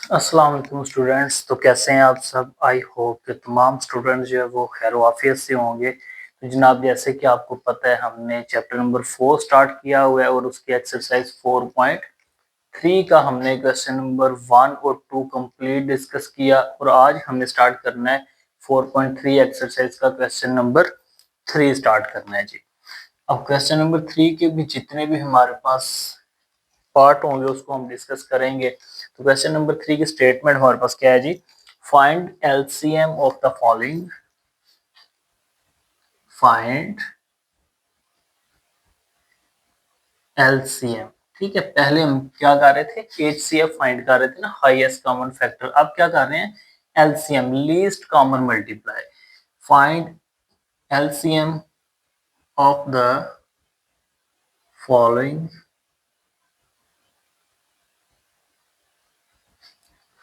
अस्सलाम वालेकुम स्टूडेंट्स। तो कैसे हैं आप सब? आई होप कि तमाम स्टूडेंट्स जो है वो खैर वाफियत से होंगे। तो जनाब, जैसे कि आपको पता है, हमने चैप्टर नंबर 4 स्टार्ट किया हुआ है और उसकी एक्सरसाइज 4.3 का हमने क्वेश्चन नंबर 1 और 2 कंप्लीट डिस्कस किया और आज हमने स्टार्ट करना है 4.3 एक्सरसाइज का क्वेश्चन नंबर 3 स्टार्ट करना है जी। अब क्वेश्चन नंबर 3 के भी जितने भी हमारे पास पार्ट होंगे उसको हम डिस्कस करेंगे। तो क्वेश्चन नंबर 3 की स्टेटमेंट हमारे पास क्या है जी? Find LCM of the following. Find LCM. ठीक है, पहले हम क्या कर रहे थे? एचसीएफ फाइंड कर रहे थे ना, हाईएस्ट कॉमन फैक्टर। अब क्या कर रहे हैं? LCM, least common multiply. Find LCM of the following.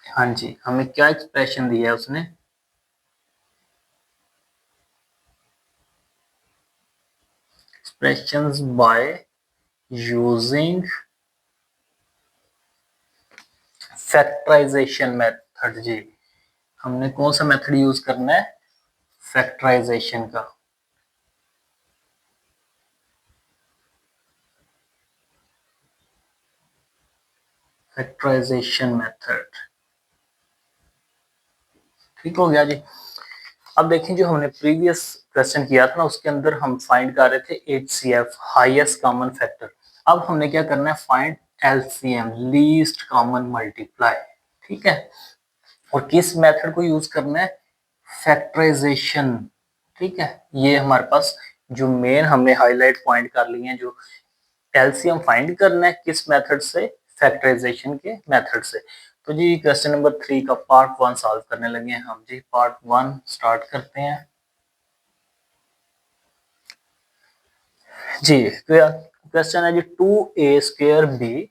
हाँ जी, हमें क्या एक्सप्रेशन दिया है उसने? Expressions by using factorisation method जी। हमने कौन सा मेथड यूज करना है? फैक्टराइजेशन का। Factorisation method. ठीक हो गया जी। अब देखें, जो हमने प्रीवियस क्वेश्चन किया था ना, उसके अंदर हम फाइंड कर रहे थे एचसीएफ, हाईएस्ट कॉमन फैक्टर। अब हमने क्या करना है? Find LCM, least common multiply. ठीक है, और किस मेथड को यूज करना है? फैक्टराइजेशन। ठीक है, ये हमारे पास जो मेन हमने हाईलाइट पॉइंट कर लिए हैं। जो एलसीएम फाइंड करना है किस मेथड से? फैक्टराइजेशन के मेथड से। तो जी क्वेश्चन नंबर 3 का पार्ट 1 सॉल्व करने लगे हैं हम जी। पार्ट 1 स्टार्ट करते हैं जी। क्वेश्चन है जी, 2a² b,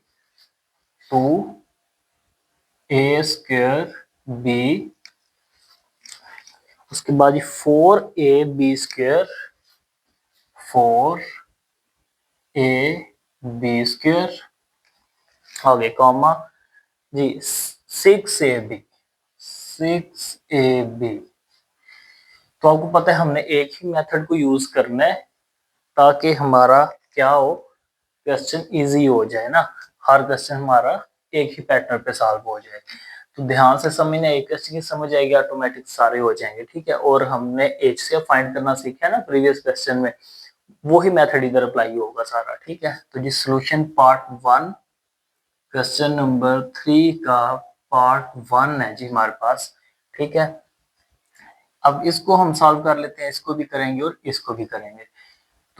2a² b, उसके बाद जी 4ab², 4ab², आगे कॉमा जी 6ab, 6ab। तो आपको पता है हमने एक ही मेथड को यूज करना है ताकि हमारा क्या हो? क्वेश्चन इजी हो जाए ना। हर क्वेश्चन हमारा एक ही पैटर्न पे सॉल्व हो जाए। तो ध्यान से समझना, एक क्वेश्चन की समझ आएगी, ऑटोमेटिक सारे हो जाएंगे। ठीक है, और हमने एचसीएफ फाइंड करना सीखा है ना प्रीवियस क्वेश्चन में, वही मेथड इधर अप्लाई होगा सारा। ठीक है, तो जी सोल्यूशन पार्ट 1 क्वेश्चन नंबर 3 का पार्ट 1 है जी हमारे पास। ठीक है, अब इसको हम सॉल्व कर लेते हैं, इसको भी करेंगे और इसको भी करेंगे।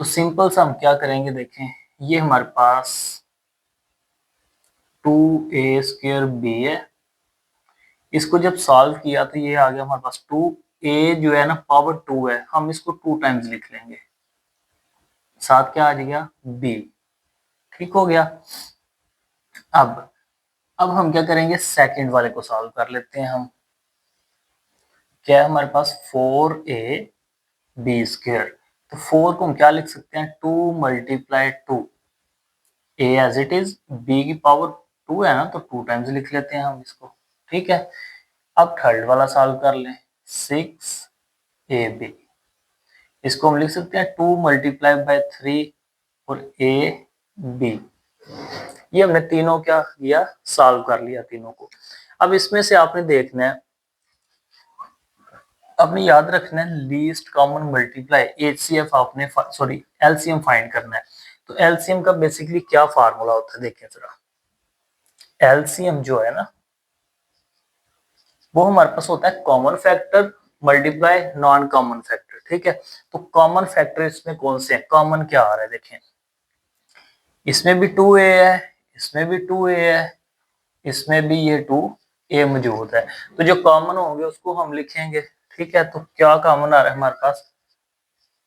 तो सिंपल सा हम क्या करेंगे, देखें, ये हमारे पास 2a² b है। इसको जब सॉल्व किया तो ये आ गया हमारे पास 2a जो है ना पावर 2 है, हम इसको 2 टाइम्स लिख लेंगे, साथ क्या आ जाएगा? b। ठीक हो गया। अब हम क्या करेंगे? सेकंड वाले को सॉल्व कर लेते हैं हम। क्या है हमारे पास? 4ab²। तो 4 को हम क्या लिख सकते हैं? 2 multiply 2, a as it is, b की पावर 2 है ना, तो 2 टाइम्स लिख लेते हैं हम इसको। ठीक है, अब थर्ड वाला सॉल्व कर लें। 6ab, इसको हम लिख सकते हैं 2 मल्टीप्लाई बाय 3 और ab। ये हमने तीनों क्या किया? सॉल्व कर लिया तीनों को। अब इसमें से आपने देखना है, आपने याद रखना है, लीस्ट कॉमन मल्टीप्लाई, एचसीएफ आपने सॉरी एलसीएम फाइंड करना है। तो एलसीएम का बेसिकली क्या फार्मूला होता है, देखें जरा। एलसीएम जो है ना, वो हमारे पास होता है common factor multiply non common factor. ठीक है, तो कॉमन फैक्टर इसमें कौन से हैं? कॉमन क्या आ रहा है देखें, इसमें भी 2a है, इसमें भी 2a है, इसमें भी ये 2a मौजूद है। तो जो कॉमन होंगे उसको हम लिखेंगे। ठीक है, तो क्या कॉमन आ रहा है हमारे पास?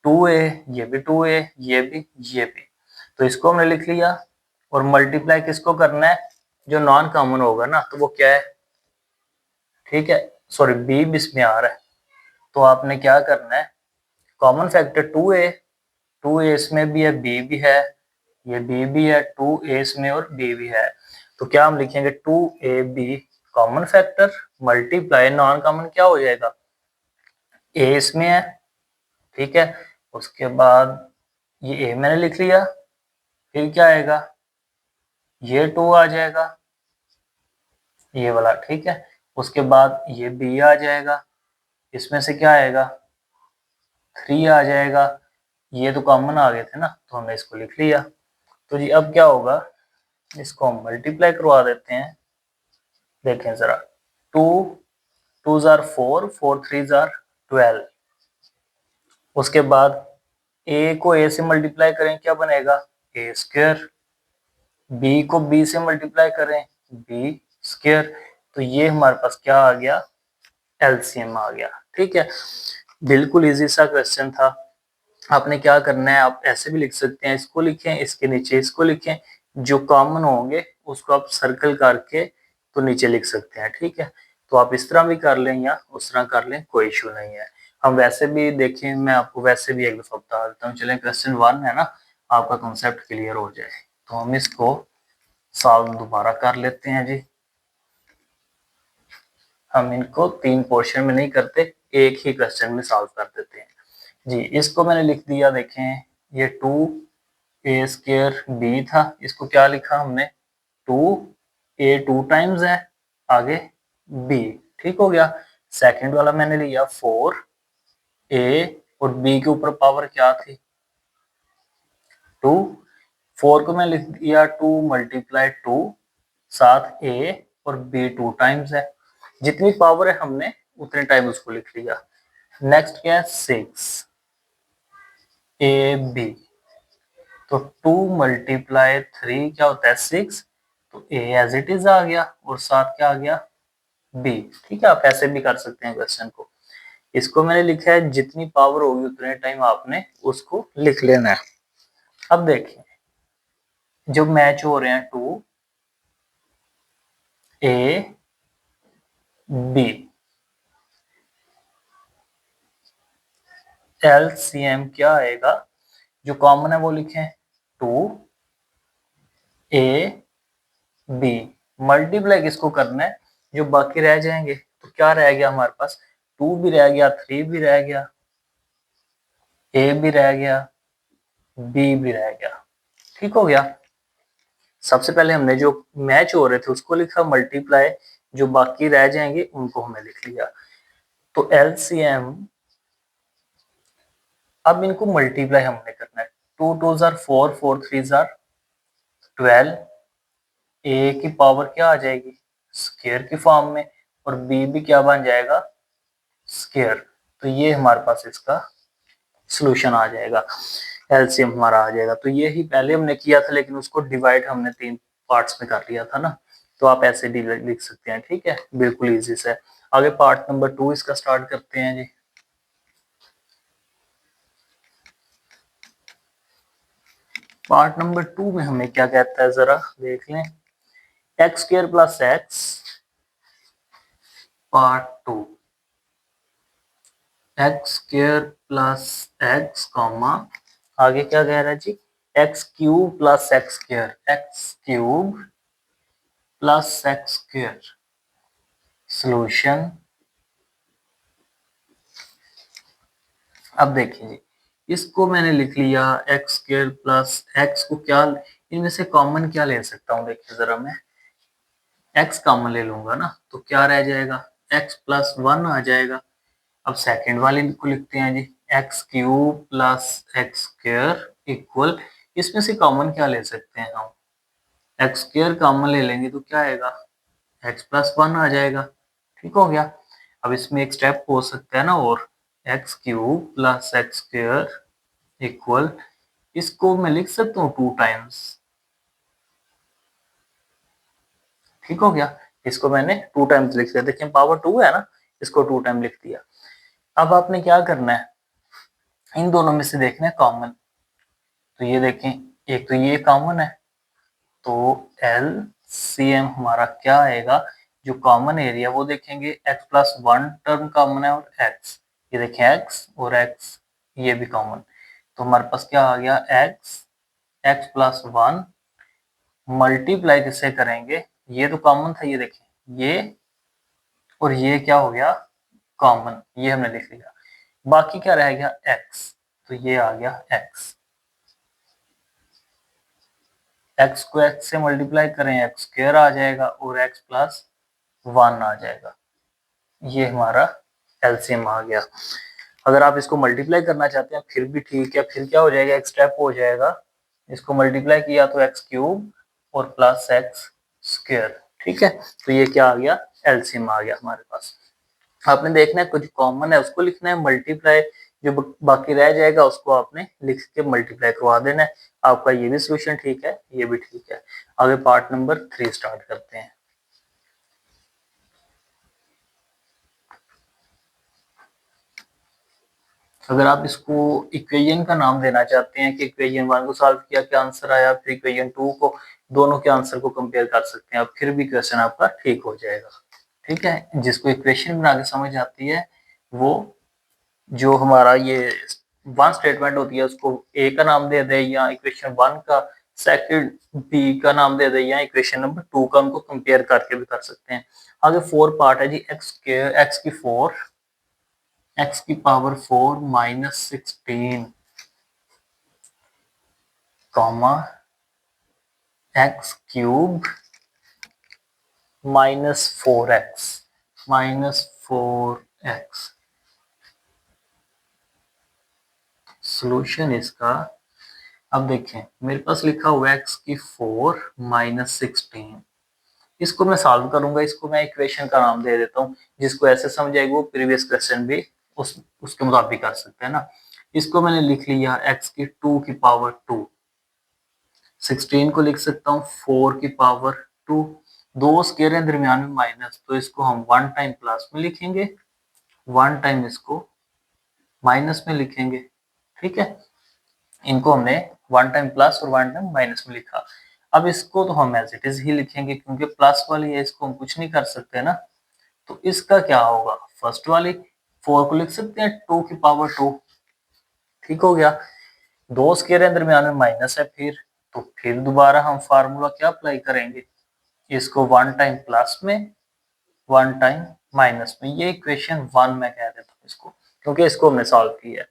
2a, ये भी 2a, ये भी, ये भी। तो इसको हमने लिख लिया। और मल्टीप्लाई किसको करना है? जो नॉन कॉमन होगा ना, तो वो क्या है? ठीक है, सॉरी b भी इसमें आ रहा है, तो आपने क्या करना है? कॉमन फैक्टर 2a, 2a इसमें भी है, b भी है, ये b भी है, 2a इसमें और b भी है। तो क्या हम लिखेंगे? 2ab common factor multiply non common क्या हो जाएगा, ए इसमें है, ठीक है। उसके बाद ये ए मैंने लिख लिया, फिर क्या आएगा, ये 2 आ जाएगा, ये वाला, ठीक है। उसके बाद ये बी आ जाएगा, इसमें से क्या आएगा, 3 आ जाएगा। ये तो कॉमन आ गए थे ना, तो हमने इसको लिख लिया। तो जी अब क्या होगा, इसको हम मल्टीप्लाई करवा देते हैं। देखें जरा, 2 2 जार 4, 4 3 जार 12। उसके बाद ए को ए से मल्टीप्लाई करें, क्या बनेगा, ए स्क्वायर। बी को बी से मल्टीप्लाई करें, बी स्क्वायर। तो ये हमारे पास क्या आ गया, एलसीएम आ गया, ठीक है। बिल्कुल इजी सा क्वेश्चन था। आपने क्या करना है, आप ऐसे भी लिख सकते हैं, इसको लिखें, इसके नीचे इसको लिखें, जो कॉमन होंगे उसको आप सर्कल करके तो नीचे लिख सकते हैं, ठीक है। तो आप इस तरह भी कर लें या उस तरह कर लें, कोई इशू नहीं है। हम वैसे भी देखें, मैं आपको वैसे भी एक दफा बता देता हूँ। चलें, क्वेश्चन 1 है ना, आपका कॉन्सेप्ट क्लियर हो जाए। तो हम इसको सॉल्व दोबारा कर लेते हैं जी। हम इनको 3 पोर्शन में नहीं करते, एक ही क्वेश्चन में सॉल्व कर देते हैं जी। इसको मैंने लिख दिया, देखें, ये 2 ए स्क्वायर बी था, इसको क्या लिखा हमने, 2 ए 2 टाइम्स है, आगे बी, ठीक हो गया। सेकंड वाला मैंने लिया 4 ए, और बी के ऊपर पावर क्या थी, 2। 4 को मैं लिख दिया 2 मल्टीप्लाई 2, साथ ए और बी 2 टाइम्स है, जितनी पावर है हमने उतने टाइम उसको लिख लिया। नेक्स्ट क्या है, 6 ए बी, तो 2 मल्टीप्लाई 3 क्या होता है, 6। तो ए एज इट इज आ गया, और साथ क्या आ गया, बी, ठीक है। आप ऐसे भी कर सकते हैं क्वेश्चन को। इसको मैंने लिखा है, जितनी पावर होगी उतने टाइम आपने उसको लिख लेना है। अब देखिए, जो मैच हो रहे हैं 2 ए बी, एलसीएम क्या आएगा, जो कॉमन है वो लिखें, 2 ए बी, मल्टीप्लाई किसको करना है, जो बाकी रह जाएंगे। तो क्या रह गया हमारे पास, 2 भी रह गया, 3 भी रह गया, ए भी रह गया, बी भी रह गया, ठीक हो गया। सबसे पहले हमने जो मैच हो रहे थे उसको लिखा, मल्टीप्लाई जो बाकी रह जाएंगे उनको हमने लिख लिया। तो एलसीएम, अब इनको मल्टीप्लाई हमने करना है, 2 2 जार 4, 4 3 जार 12, ए की पावर क्या आ जाएगी, स्क्वायर की फॉर्म में, और बी भी क्या बन जाएगा, स्क्वायर। तो ये हमारे पास इसका सोल्यूशन आ जाएगा, एलसीएम हमारा आ जाएगा। तो ये ही पहले हमने किया था, लेकिन उसको डिवाइड हमने 3 पार्ट्स में कर लिया था ना, तो आप ऐसे भी लिख सकते हैं, ठीक है, बिल्कुल इजी से। आगे पार्ट नंबर 2 इसका स्टार्ट करते हैं जी। पार्ट नंबर 2 में हमें क्या कहता है, जरा देख लें, x square plus x, part 2, x square plus x comma, आगे क्या कह रहा है जी, x cube plus x square, x cube plus x square, solution. अब देखिए जी, इसको मैंने लिख लिया एक्स स्क्वायर प्लस एक्स को क्या, इनमें से कॉमन क्या ले सकता हूँ, देखिए जरा, मैं एक्स कॉमन ले लूंगा ना, तो क्या रह जाएगा, एक्स प्लस 1 आ जाएगा। अब सेकंड वाले को लिखते हैं जी, x cube plus x square equal, इसमें से कॉमन क्या ले सकते हैं हम, एक्स स्क्वायर कॉमन ले लेंगे तो क्या आएगा, एक्स प्लस 1 आ जाएगा, ठीक हो गया। अब इसमें एक स्टेप हो सकता है ना, और x cube plus x square equal, इसको मैं लिख सकता हूँ 2 टाइम्स, ठीक हो गया। इसको मैंने 2 टाइम्स लिख दिया, देखिए पावर 2 है ना, इसको 2 टाइम लिख दिया। अब आपने क्या करना है, इन दोनों में से देखना है कॉमन। तो ये देखें, एक तो ये कॉमन है, तो एल सी एम हमारा क्या आएगा, जो कॉमन एरिया वो देखेंगे, एक्स प्लस 1 टर्म कॉमन है, और एक्स, ये देखें एक्स और एक्स, ये भी कॉमन। तो हमारे पास क्या आ गया, एक्स, एक्स प्लस 1 मल्टीप्लाई किससे करेंगे, ये तो कॉमन था, ये देखें, ये और ये क्या हो गया कॉमन, ये हमने लिख लिया। बाकी क्या रह गया x, तो ये आ गया x। x को x से मल्टीप्लाई करें x स्क्वायर आ जाएगा और x प्लस 1 आ जाएगा। ये हमारा एलसीएम आ गया। अगर आप इसको मल्टीप्लाई करना चाहते हैं फिर भी ठीक है, फिर क्या हो जाएगा एक स्टेप हो जाएगा, इसको मल्टीप्लाई किया तो एक्स क्यूब और प्लस एक्स स्क्वायर। ठीक है, तो ये क्या आ गया एलसीएम आ गया हमारे पास। आपने देखना है कुछ कॉमन है उसको लिखना है, मल्टीप्लाई जो बाकी रह जाएगा उसको आपने लिख के मल्टीप्लाई करवा देना है। आपका ये भी सोल्यूशन ठीक है, ये भी ठीक है। आगे पार्ट नंबर 3 स्टार्ट करते हैं। अगर आप इसको इक्वेशन का नाम देना चाहते हैं कि इक्वेशन 1 को सॉल्व किया क्या आंसर आया, फिर इक्वेशन 2 को, दोनों के आंसर को कंपेयर कर सकते हैं आप, फिर भी क्वेश्चन आपका ठीक हो जाएगा। ठीक है, जिसको इक्वेशन बना के समझ आती है वो जो हमारा ये वन स्टेटमेंट होती है उसको ए का नाम दे दे या इक्वेशन 1 का सेकंड बी का नाम दे दे या इक्वेशन नंबर 2 का, उनको कंपेयर करके भी कर सकते हैं। आगे 4 पार्ट है जी, एक्स की 4 एक्स की power 4 minus 16 comma x cube -4x solution इसका। अब देखें मेरे पास लिखा हुआ है x की 4 माइनस 16, इसको मैं सॉल्व करूंगा, इसको मैं इक्वेशन का नाम दे देता हूँ। जिसको ऐसे समझ आएगी वो प्रीवियस क्वेश्चन भी उसके मुताबिक कर सकते हैं ना। इसको मैंने लिख लिया x की 2 की पावर 2, 16 को लिख सकता हूँ 4 की पावर 2, दो स्क्वायर हैं दरमियान में माइनस, तो इसको हम 1 टाइम प्लस में लिखेंगे, 1 टाइम इसको माइनस में लिखेंगे। ठीक है, इनको हमने 1 टाइम प्लस और 1 टाइम माइनस में लिखा। अब इसको तो हम एज इट इज ही लिखेंगे क्योंकि प्लस वाली है, इसको हम कुछ नहीं कर सकते ना। तो इसका क्या होगा, फर्स्ट वाली 4 को लिख सकते हैं 2 की पावर 2। ठीक हो गया, दो स्क्वायर हैं दरमियान में माइनस है, फिर दोबारा हम फार्मूला क्या अप्लाई करेंगे, इसको 1 टाइम प्लस में 1 टाइम माइनस में, ये इक्वेशन 1 मैं कह देता हूँ इसको क्योंकि इसको हमने सॉल्व किया है।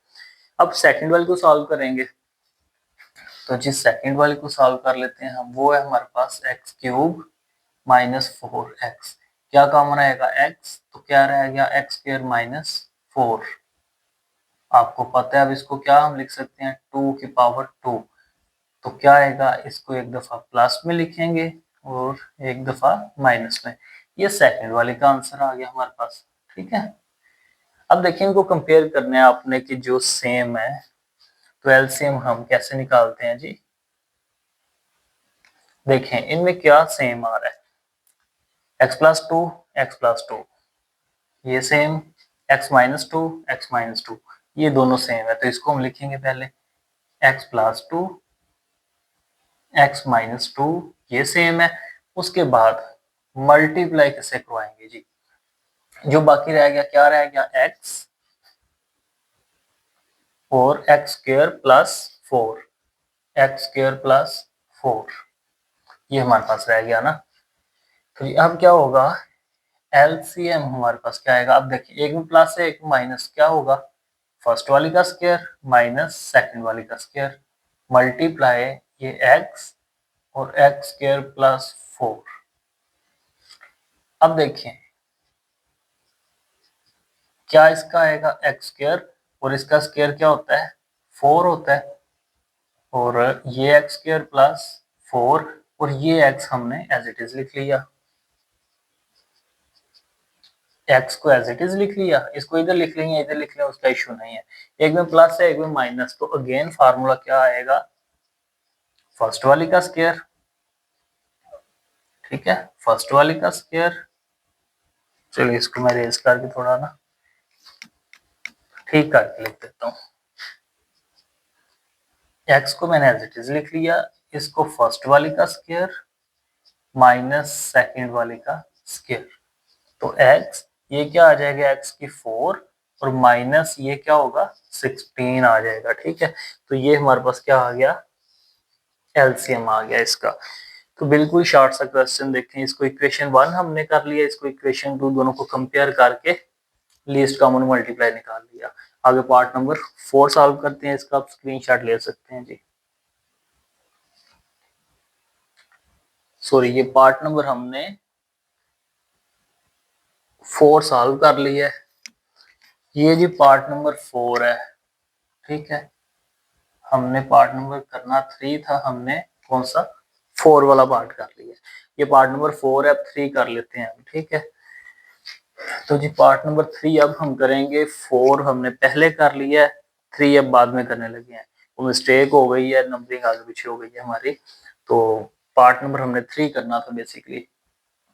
अब सेकंड वाले को सॉल्व करेंगे, तो जिस सेकंड वाले को सॉल्व कर लेते हैं हम, वो है हमारे पास एक्स क्यूब माइनस 4x, क्या कॉमन आएगा x, तो क्या रह गया एक्स स्क्वायर माइनस 4। आपको पता है अब इसको क्या हम लिख सकते हैं 2 की पावर 2, तो क्या आएगा, इसको एक दफा प्लस में लिखेंगे और एक दफा माइनस में। ये सेकंड वाले का आंसर आ गया हमारे पास। ठीक है, अब देखिए इनको कंपेयर करने हैं आपने कि जो सेम है, तो एलसीएम हम कैसे निकालते हैं जी। देखें इनमें क्या सेम आ रहा है, x प्लस 2 एक्स प्लस 2, ये same, x minus 2 x minus 2, ये दोनों सेम है, तो इसको हम लिखेंगे पहले x प्लस 2 एक्स माइनस 2, ये सेम है। उसके बाद मल्टीप्लाई कैसे करवाएंगे जी, जो बाकी रह गया क्या रह गया x और x square plus 4, x square plus 4, ये हमारे पास रह गया ना। तो अब क्या होगा, एलसीएम हमारे पास क्या आएगा, अब देखिए एक में प्लस है एक में माइनस, क्या होगा फर्स्ट वाली का स्क्वायर माइनस सेकंड वाली का स्क्वायर मल्टीप्लाई ये एक्स और एक्स स्क्वायर प्लस 4। अब देखिए क्या इसका आएगा एक्स स्क्वायर और इसका स्क्वायर क्या होता है 4 होता है, और ये एक्स स्क्वायर प्लस 4 और ये एक्स हमने एज इट इज लिख लिया, एक्स को एज इट इज लिख लिया, इसको इधर लिख लेंगे इधर लिख लें उसका इशू नहीं है। एक में प्लस है एक में माइनस, तो अगेन फार्मूला क्या आएगा फर्स्ट वाली का स्क्वायर। ठीक है, फर्स्ट वाली का स्क्वायर, चलिए इसको मैं रेज करके थोड़ा ना ठीक करके लिख देता हूँ। एक्स को मैंने एज इट इज लिख लिया, इसको फर्स्ट वाली का स्क्वायर माइनस सेकंड वाली का स्क्वायर, तो एक्स ये क्या आ जाएगा एक्स की 4 और माइनस ये क्या होगा 16 आ जाएगा। ठीक है, तो ये हमारे पास क्या आ गया एलसीएम आ गया इसका। तो बिल्कुल शॉर्ट सा क्वेश्चन देखें, इसको इक्वेशन 1 हमने कर लिया, इसको इक्वेशन 2 दोनों को कंपेयर करके लीस्ट कॉमन मल्टीप्लाई निकाल लिया। आगे पार्ट नंबर 4 सॉल्व करते हैं, इसका आप स्क्रीनशॉट ले सकते हैं जी। सॉरी, ये पार्ट नंबर हमने 4 सॉल्व कर लिया है, ये जी पार्ट नंबर 4 है, ठीक है। हमने पार्ट नंबर करना 3 था, हमने कौन सा 4 वाला पार्ट कर लिया। ये पार्ट नंबर 4 है, अब 3 कर लेते हैं हम, ठीक है। तो जी पार्ट नंबर 3 अब हम करेंगे, 4 हमने पहले कर लिया है, 3 अब बाद में करने लगे हैं। वो मिस्टेक हो गई है, नंबरिंग आगे पीछे हो गई है हमारी। तो पार्ट नंबर हमने 3 करना था बेसिकली,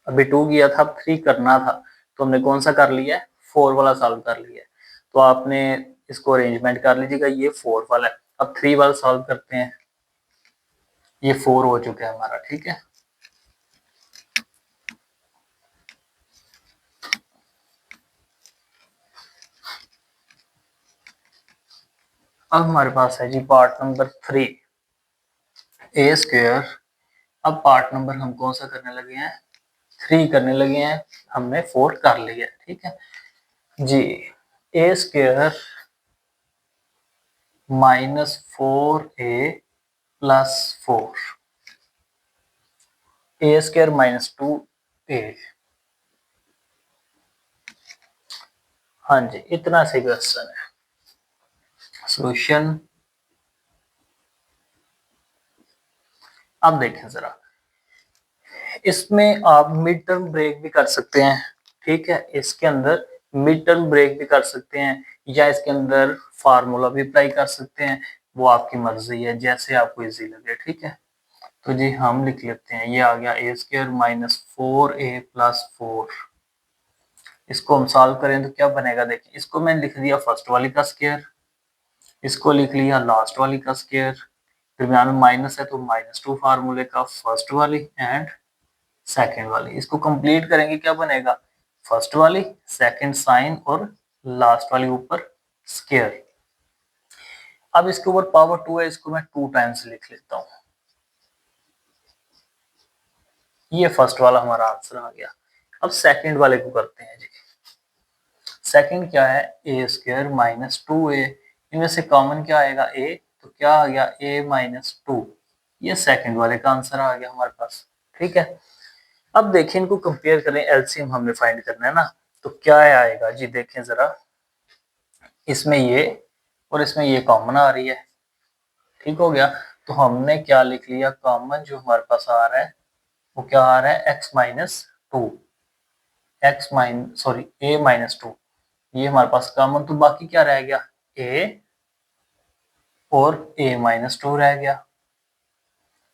अभी 2 किया था, अब 3 करना था। तो हमने कौन सा कर लिया है, 4 वाला सॉल्व कर लिया है। तो आपने इसको अरेंजमेंट कर लीजिएगा, ये 4 वाला है। अब 3 वाला सॉल्व करते हैं, ये 4 हो चुका है हमारा, ठीक है। अब हमारे पास है जी पार्ट नंबर 3 ए स्क्वायर। अब पार्ट नंबर हम कौन सा करने लगे हैं, 3 करने लगे हैं, हमने 4 कर लिया है, ठीक है जी। ए स्क्वायर -4a प्लस 4, ए स्क्वायर -2a। हाँ जी, इतना सी क्वेश्चन है। सॉल्यूशन अब देखें जरा, इसमें आप मिड टर्म ब्रेक भी कर सकते हैं, ठीक है। इसके अंदर मिड टर्म ब्रेक भी कर सकते हैं, या इसके अंदर फार्मूला भी अप्लाई कर सकते हैं, वो आपकी मर्जी है, जैसे आपको इजी लगे, ठीक है। तो जी हम लिख लेते हैं, ये आ गया ए स्क्वायर -4a प्लस 4। इसको हम सॉल्व करें तो क्या बनेगा, देखिए इसको मैंने लिख दिया फर्स्ट वाली का स्क्वायर, इसको लिख लिया लास्ट वाली का स्क्वायर, दरम्यान में माइनस है तो -2 फार्मूले का फर्स्ट वाली एंड सेकेंड वाली। इसको कंप्लीट करेंगे क्या बनेगा, फर्स्ट वाली, सेकेंड साइन और लास्ट वाली ऊपर स्क्वायर। अब इसके ऊपर पावर 2 है, इसको मैं 2 टाइम्स लिख लेता हूँ। ये फर्स्ट वाला हमारा आंसर आ गया। अब सेकंड वाले को करते हैं जी। सेकंड क्या है, ए स्क्वायर -2a, इनमें से कॉमन क्या आएगा a, तो क्या आ गया a -2। ये सेकंड वाले का आंसर आ गया हमारे पास, ठीक है। अब देखें, इनको कंपेयर करें, एलसीएम हमने फाइंड करना है ना, तो क्या आएगा जी, देखें जरा, इसमें ये और इसमें ये कॉमन आ रही है, ठीक हो गया। तो हमने क्या लिख लिया, कॉमन जो हमारे पास आ रहा है वो क्या आ रहा है, x-2, a-2, ये हमारे पास कॉमन, तो बाकी क्या रह गया, a और a-2 रह गया।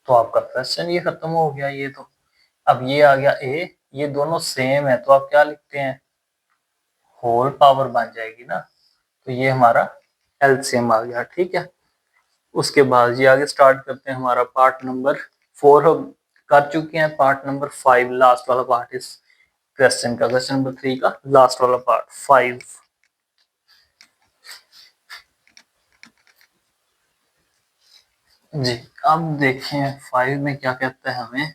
तो आपका क्वेश्चन ये खत्म हो गया ये तो। अब ये आ गया a, ये दोनों सेम है, तो आप क्या लिखते हैं, होल पावर बन जाएगी ना, तो ये हमारा एलसीएम आ गया, ठीक है। उसके बाद ये आगे स्टार्ट करते हैं, हमारा पार्ट नंबर 4 हम कर चुके हैं, पार्ट नंबर 5 लास्ट वाला पार्ट इस क्वेश्चन का, क्वेश्चन नंबर 3 का लास्ट वाला पार्ट 5। जी अब देखें 5 में क्या कहता है हमें,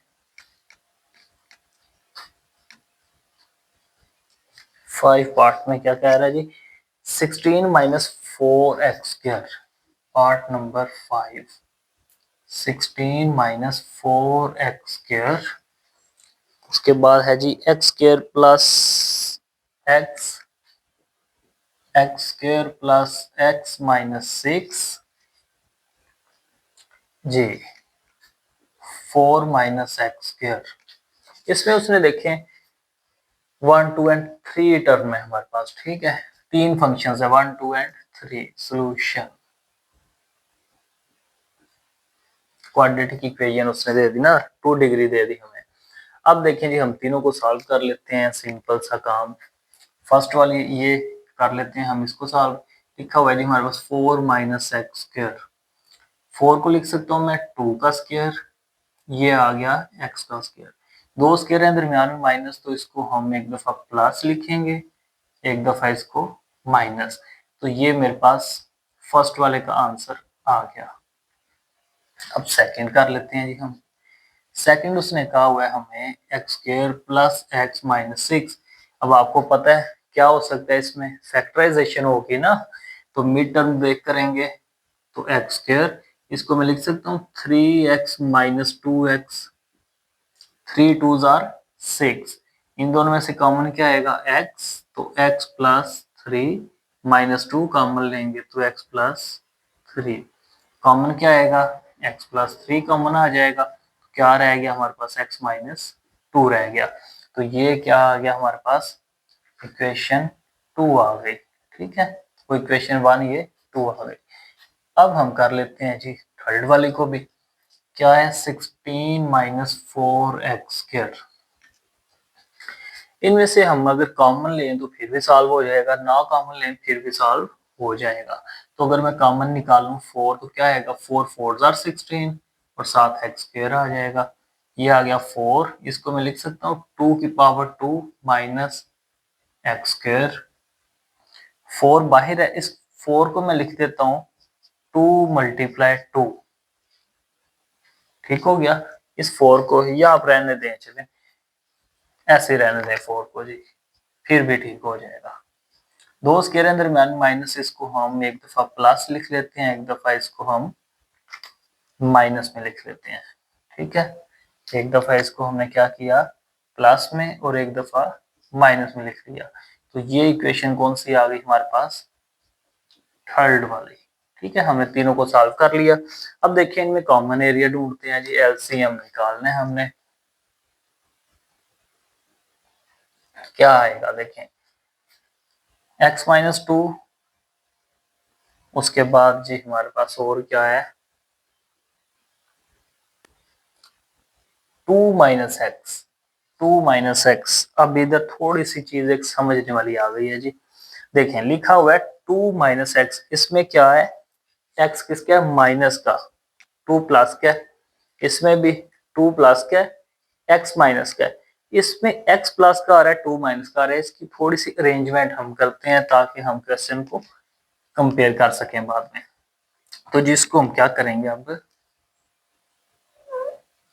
5 पार्ट में क्या कह रहा है जी, 16 - 4x², पार्ट नंबर 5, 16 - 4x²। उसके बाद है जी x² plus x, x² plus x -6 जी, 4 - x²। इसमें उसने देखें 1, 2 एंड 3 टर्म है हमारे पास, ठीक है, 3 फंक्शंस है, 1, 2 एंड 3। सॉल्यूशन, क्वाड्रेटिक इक्वेशन उसने दे दी ना, 2 डिग्री दे दी हमें। अब देखें जी, हम तीनों को सॉल्व कर लेते हैं, सिंपल सा काम। फर्स्ट वाली ये कर लेते हैं हम, इसको सॉल्व, लिखा हुआ है जी हमारे पास 4 - x²। 4 को लिख सकता हूँ मैं 2 का स्क्वायर, ये आ गया x का स्क्वायर, दो स्क्वायर है दरमियान में माइनस, तो इसको हम एक दफा प्लस लिखेंगे, एक दफा इसको माइनस। तो ये मेरे पास फर्स्ट वाले का आंसर आ गया। अब सेकंड कर लेते हैं जी हम। सेकंड उसने कहा हुआ है हमें x square plus x minus six. अब आपको पता है क्या हो सकता है, इसमें फैक्टराइजेशन होगी ना, तो मिड टर्म ब्रेक करेंगे तो एक्स स्क्वायर, इसको मैं लिख सकता हूँ 3x माइनस 2x, 3 2 6। इन दोनों में से कॉमन क्या आएगा x, तो x प्लस 3 - 2 कॉमन लेंगे तो x प्लस 3। कॉमन क्या आएगा, x प्लस 3 कॉमन आ जाएगा, तो क्या रह गया हमारे पास x माइनस 2 रह गया। तो ये क्या आ गया हमारे पास, इक्वेशन 2 आ गई। ठीक है, तो इक्वेशन 1 ये 2 आ गई। अब हम कर लेते हैं जी थर्ड वाली को भी। क्या है 16 माइनस 4x²। इनमें से हम अगर कॉमन लें तो फिर भी सॉल्व हो जाएगा, ना कॉमन लें फिर भी सॉल्व हो जाएगा। तो अगर मैं कॉमन निकालूं 4 तो क्या आएगा, 4 4 जार 16 और साथ x² आ जाएगा। ये आ गया 4, इसको मैं लिख सकता हूँ 2 की पावर 2 माइनस x²। 4 बाहर है, इस 4 को मैं लिख देता हूँ 2 मल्टीप्लाई 2। ठीक हो गया, इस 4 को ही आप रहने दें, चले ऐसे रहने दें 4 को जी, फिर भी ठीक हो जाएगा। दो स्केयर के दरमियान माइनस, इसको हम एक दफा प्लस लिख लेते हैं, एक दफा इसको हम माइनस में लिख लेते हैं। ठीक है, एक दफा इसको हमने क्या किया प्लस में और एक दफा माइनस में लिख लिया। तो ये इक्वेशन कौन सी आ गई हमारे पास, थर्ड वाली। ठीक है, हमने तीनों को सॉल्व कर लिया। अब देखिए इनमें कॉमन एरिया ढूंढते हैं जी, एलसीएम निकालना है हमने। क्या आएगा देखें, x माइनस 2, उसके बाद जी हमारे पास और क्या है 2 माइनस एक्स, 2 माइनस एक्स। अब इधर थोड़ी सी चीज एक समझने वाली आ गई है जी। देखें लिखा हुआ है 2 माइनस एक्स, इसमें क्या है x किसका है, माइनस का, 2 प्लस का है, इसमें भी 2 प्लस का है, x माइनस का है। इसमें x प्लस का आ रहा है, 2 माइनस का आ रहा है। इसकी थोड़ी सी अरेंजमेंट हम करते हैं ताकि हम क्वेश्चन को कंपेयर कर सकें बाद में। तो जिसको हम क्या करेंगे, अब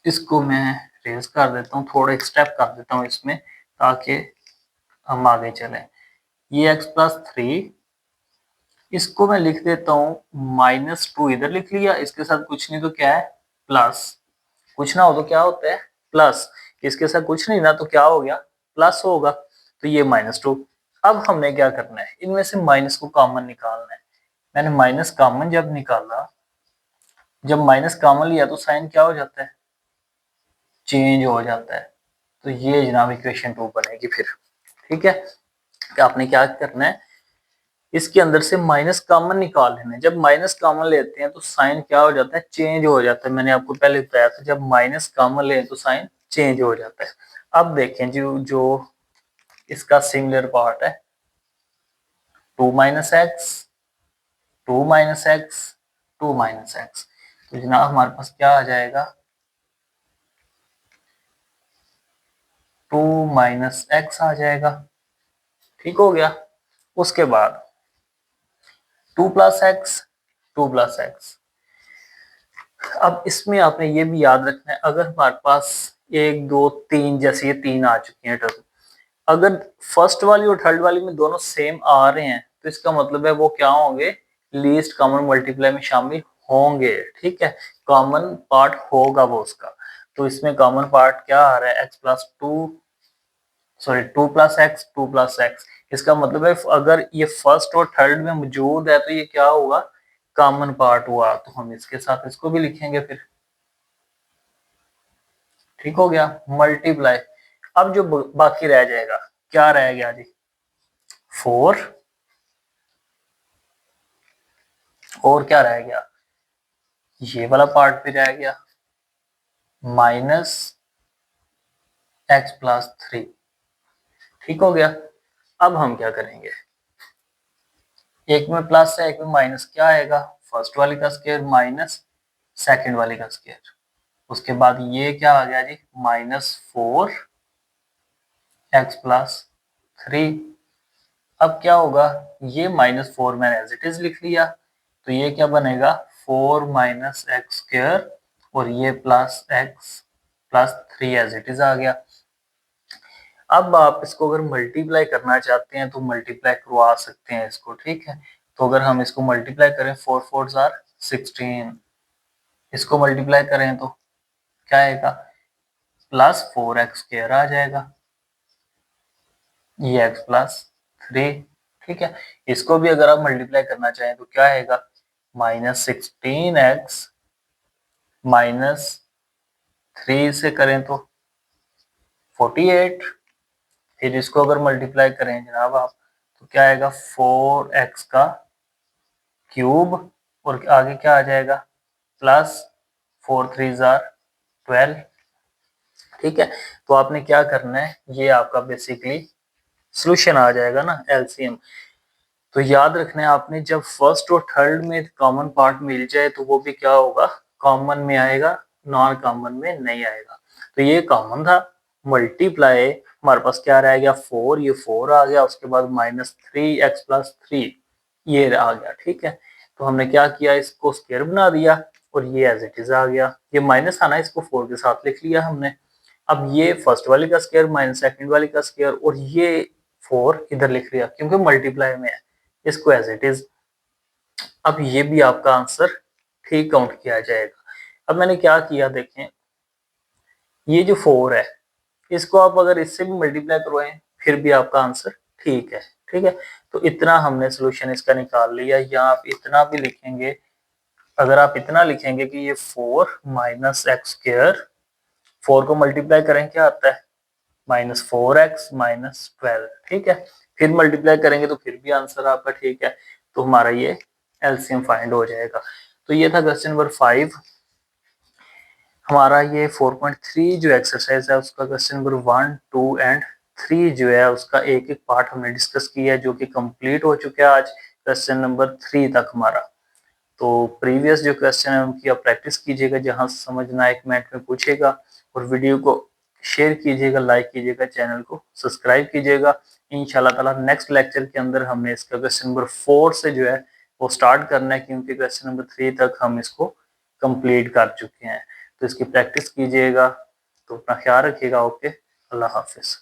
इसको मैं रेज कर देता हूँ, थोड़ा एक स्टेप कर देता हूँ इसमें ताकि हम आगे चलें। ये x प्लस 3, इसको मैं लिख देता हूँ -2, इधर लिख लिया, इसके साथ कुछ नहीं तो क्या है प्लस, कुछ ना हो तो क्या होता है प्लस, इसके साथ कुछ नहीं ना तो क्या हो गया प्लस होगा, तो ये -2। अब हमने क्या करना है, इनमें से माइनस को कॉमन निकालना है। मैंने माइनस कॉमन जब निकाला, जब माइनस कॉमन लिया तो साइन क्या हो जाता है, चेंज हो जाता है। तो ये जनाब इक्वेशन 2 बनेगी फिर। ठीक है, तो आपने क्या करना है, इसके अंदर से माइनस कॉमन निकाल लेना है। जब माइनस कॉमन लेते हैं तो साइन क्या हो जाता है, चेंज हो जाता है। मैंने आपको पहले बताया था जब माइनस कॉमन ले तो साइन चेंज हो जाता है। अब देखें जो इसका सिमिलर पार्ट है 2 minus x, 2 minus x, 2 minus x, तो जनाब हमारे पास क्या आ जाएगा 2 माइनस एक्स आ जाएगा। ठीक हो गया, उसके बाद 2 प्लस एक्स, 2 प्लस एक्स। अब इसमें आपने ये भी याद रखना है, अगर हमारे पास 1 2 3 जैसे ये 3 आ चुकी हैं टर्म, अगर फर्स्ट वाली और थर्ड वाली में दोनों सेम आ रहे हैं तो इसका मतलब है वो क्या होंगे, लीस्ट कॉमन मल्टीप्लाई में शामिल होंगे। ठीक है, कॉमन पार्ट होगा वो उसका। तो इसमें कॉमन पार्ट क्या आ रहा है, x plus 2, sorry 2 plus x, 2 plus x. इसका मतलब है अगर ये फर्स्ट और थर्ड में मौजूद है तो ये क्या होगा, कॉमन पार्ट हुआ, तो हम इसके साथ इसको भी लिखेंगे फिर। ठीक हो गया, मल्टीप्लाई। अब जो बाकी रह जाएगा, क्या रह गया जी 4, और क्या रह गया, ये वाला पार्ट भी रह गया माइनस एक्स प्लस 3। ठीक हो गया, अब हम क्या करेंगे, एक में प्लस है एक में माइनस, क्या आएगा फर्स्ट वाली का स्क्वायर माइनस सेकंड वाली का स्क्वायर। उसके बाद ये क्या आ गया जी -4 एक्स प्लस 3। अब क्या होगा, ये -4 मैंने एज इट इज लिख लिया, तो ये क्या बनेगा 4 माइनस एक्स स्क्वायर और ये plus x plus 3 as it is आ गया। अब आप इसको अगर मल्टीप्लाई करना चाहते हैं तो मल्टीप्लाई करवा सकते हैं इसको, ठीक है। तो अगर हम इसको मल्टीप्लाई करें 4 4 आर 16, इसको मल्टीप्लाई करें तो क्या आएगा, प्लस 4x² आ जाएगा, ये x प्लस 3, ठीक है। इसको भी अगर आप मल्टीप्लाई करना चाहें तो क्या आएगा, -16x -3 से करें तो 48। फिर इसको अगर मल्टीप्लाई करें जनाब आप तो क्या आएगा, 4x का क्यूब और आगे क्या आ जाएगा, प्लस 4 3 12, ठीक है। तो आपने क्या करना है, ये आपका बेसिकली सॉल्यूशन आ जाएगा ना एलसीएम। तो याद रखना है आपने, जब फर्स्ट और थर्ड में कॉमन पार्ट मिल जाए तो वो भी क्या होगा, कॉमन में आएगा, नॉन कॉमन में नहीं आएगा। तो ये कॉमन था, मल्टीप्लाई हमारे पास क्या रह गया 4, ये 4 आ गया, उसके बाद -3x + 3 ये आ गया, ठीक है। तो हमने क्या किया, इसको स्क्वायर बना दिया और ये एज इट इज आ गया, ये माइनस था ना, इसको 4 के साथ लिख लिया हमने। अब ये फर्स्ट वाले का स्क्वायर माइनस सेकंड वाले का स्क्वायर और ये 4 इधर लिख लिया क्योंकि मल्टीप्लाई में है, इसको एज इट इज। अब ये भी आपका आंसर ठीक काउंट किया जाएगा। अब मैंने क्या किया देखें, ये जो 4 है इसको आप अगर इससे भी मल्टीप्लाई करवाएं फिर भी आपका आंसर ठीक है, ठीक है। तो इतना हमने सोल्यूशन इसका निकाल लिया। या आप इतना भी लिखेंगे, अगर आप इतना लिखेंगे कि ये 4 - x², 4 को मल्टीप्लाई करें क्या आता है, -4x -12, ठीक है। फिर मल्टीप्लाई करेंगे तो फिर भी आंसर आपका ठीक है। तो हमारा ये एलसीएम फाइंड हो जाएगा। तो ये था क्वेश्चन नंबर 5। हमारा ये 4.3 जो एक्सरसाइज है उसका क्वेश्चन नंबर 1 2 एंड 3 जो है उसका एक एक पार्ट हमने डिस्कस किया है, जो कि कंप्लीट हो चुका है आज क्वेश्चन नंबर 3 तक हमारा। तो प्रीवियस जो क्वेश्चन है उनकी आप प्रैक्टिस कीजिएगा, जहां समझना है कमेंट में पूछेगा, और वीडियो को शेयर कीजिएगा, लाइक कीजिएगा, चैनल को सब्सक्राइब कीजिएगा। इंशाल्लाह ताला नेक्स्ट लेक्चर के अंदर हमने इसका क्वेश्चन नंबर 4 से जो है वो स्टार्ट करना है, क्योंकि क्वेश्चन नंबर 3 तक हम इसको कंप्लीट कर चुके हैं। तो इसकी प्रैक्टिस कीजिएगा। तो अपना ख्याल रखिएगा। ओके, अल्लाह हाफिज।